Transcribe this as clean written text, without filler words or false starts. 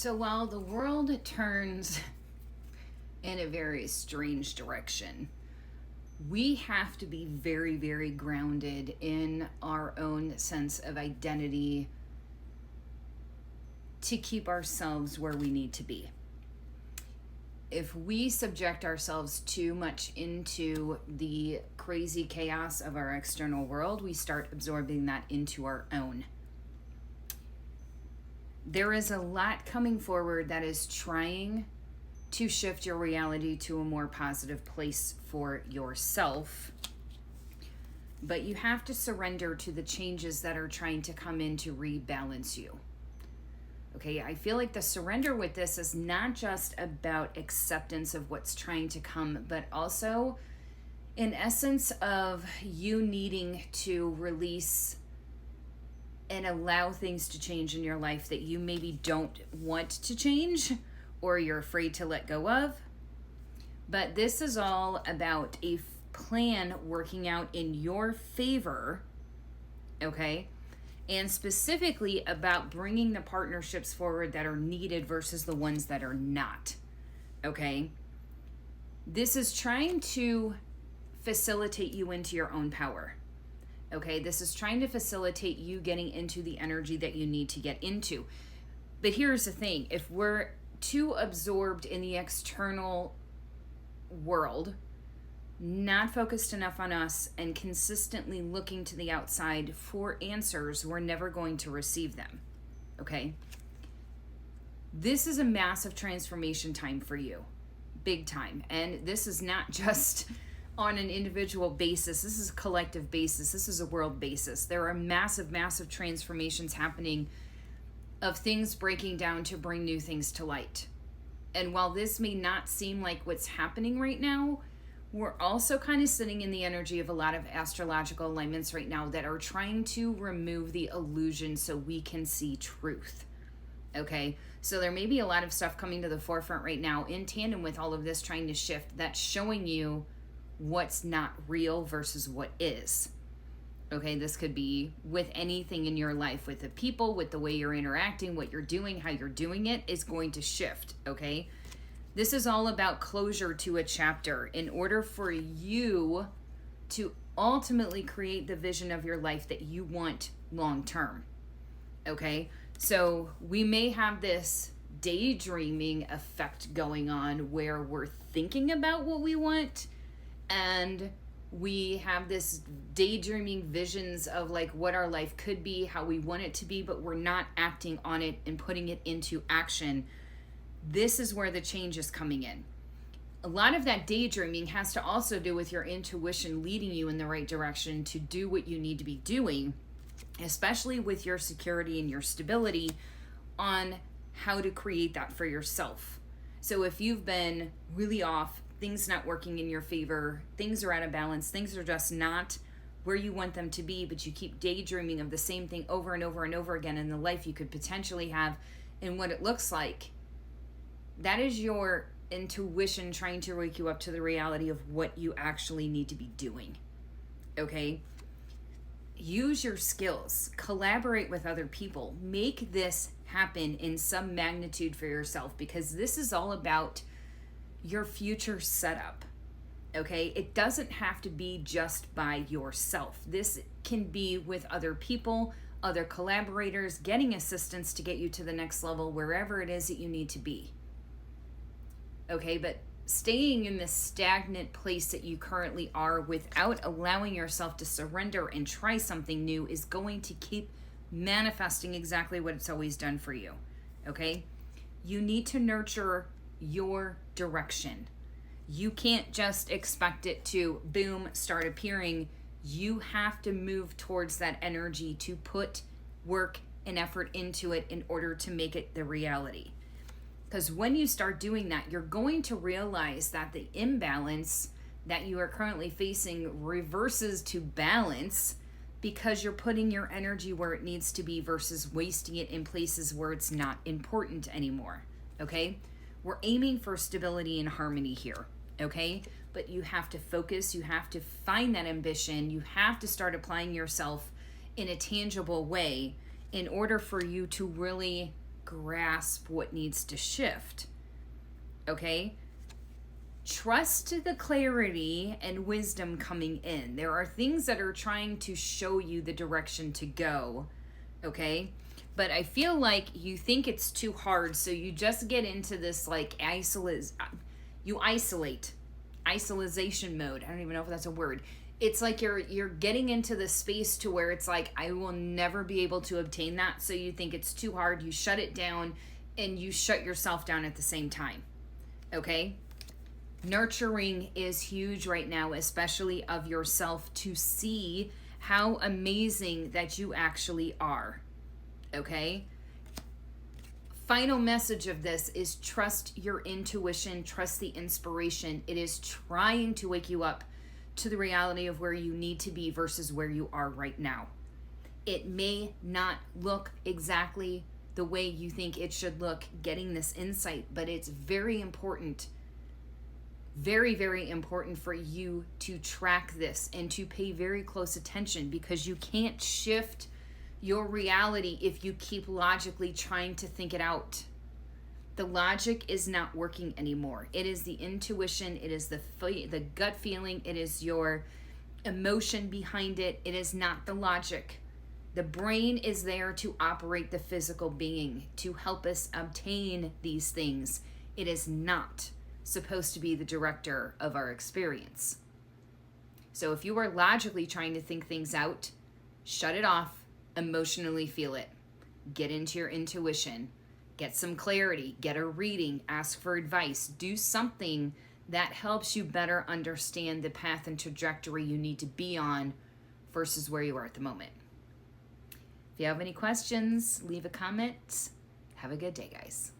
So while the world turns in a very strange direction, we have to be very, very grounded in our own sense of identity to keep ourselves where we need to be. If we subject ourselves too much into the crazy chaos of our external world, we start absorbing that into our own. There is a lot coming forward that is trying to shift your reality to a more positive place for yourself. But you have to surrender to the changes that are trying to come in to rebalance you. Okay, I feel like the surrender with this is not just about acceptance of what's trying to come, but also an essence of you needing to release and allow things to change in your life that you maybe don't want to change or you're afraid to let go of. But this is all about a plan working out in your favor, okay? And specifically about bringing the partnerships forward that are needed versus the ones that are not, okay? This is trying to facilitate you into your own power, okay? This is trying to facilitate you getting into the energy that you need to get into. But here's the thing, if we're too absorbed in the external world, not focused enough on us, and consistently looking to the outside for answers, we're never going to receive them, okay? This is a massive transformation time for you, big time. And this is not just on an individual basis. This is a collective basis. This is a world basis. There are massive, massive transformations happening of things breaking down to bring new things to light. And while this may not seem like what's happening right now, we're also kind of sitting in the energy of a lot of astrological alignments right now that are trying to remove the illusion so we can see truth. Okay, so there may be a lot of stuff coming to the forefront right now in tandem with all of this trying to shift, that's showing you what's not real versus what is. Okay, this could be with anything in your life, with the people, with the way you're interacting, what you're doing, how you're doing it is going to shift, okay? This is all about closure to a chapter in order for you to ultimately create the vision of your life that you want long term. Okay? So we may have this daydreaming effect going on where we're thinking about what we want and we have this daydreaming visions of like what our life could be, how we want it to be, but we're not acting on it and putting it into action. This is where the change is coming in. A lot of that daydreaming has to also do with your intuition leading you in the right direction to do what you need to be doing, especially with your security and your stability on how to create that for yourself. So if you've been really off, things not working in your favor, things are out of balance, things are just not where you want them to be, but you keep daydreaming of the same thing over and over and over again in the life you could potentially have and what it looks like, that is your intuition trying to wake you up to the reality of what you actually need to be doing, okay? Use your skills, collaborate with other people, make this happen in some magnitude for yourself because this is all about your future setup, okay? It doesn't have to be just by yourself. This can be with other people, other collaborators, getting assistance to get you to the next level wherever it is that you need to be. Okay, but staying in this stagnant place that you currently are without allowing yourself to surrender and try something new is going to keep manifesting exactly what it's always done for you, okay? You need to nurture your direction. You can't just expect it to, boom, start appearing. You have to move towards that energy to put work and effort into it in order to make it the reality. Because when you start doing that, you're going to realize that the imbalance that you are currently facing reverses to balance because you're putting your energy where it needs to be versus wasting it in places where it's not important anymore, okay? We're aiming for stability and harmony here, okay? But you have to focus, you have to find that ambition, you have to start applying yourself in a tangible way in order for you to really grasp what needs to shift. Okay? Trust the clarity and wisdom coming in. There are things that are trying to show you the direction to go. Okay? But I feel like you think it's too hard, so you just get into this like isolation mode. I don't even know if that's a word. It's like you're getting into the space to where it's like, I will never be able to obtain that. So you think it's too hard. You shut it down and you shut yourself down at the same time. Okay? Nurturing is huge right now, especially of yourself, to see how amazing that you actually are. Okay? Final message of this is trust your intuition, trust the inspiration. It is trying to wake you up to the reality of where you need to be versus where you are right now. It may not look exactly the way you think it should look getting this insight, but it's very important, very, very important for you to track this and to pay very close attention, because you can't shift your reality if you keep logically trying to think it out. The logic is not working anymore. It is the intuition, it is the gut feeling, it is your emotion behind it. It is not the logic. The brain is there to operate the physical being, to help us obtain these things. It is not supposed to be the director of our experience. So if you are logically trying to think things out, shut it off, emotionally feel it. Get into your intuition. Get some clarity, get a reading, ask for advice, do something that helps you better understand the path and trajectory you need to be on versus where you are at the moment. If you have any questions, leave a comment. Have a good day, guys.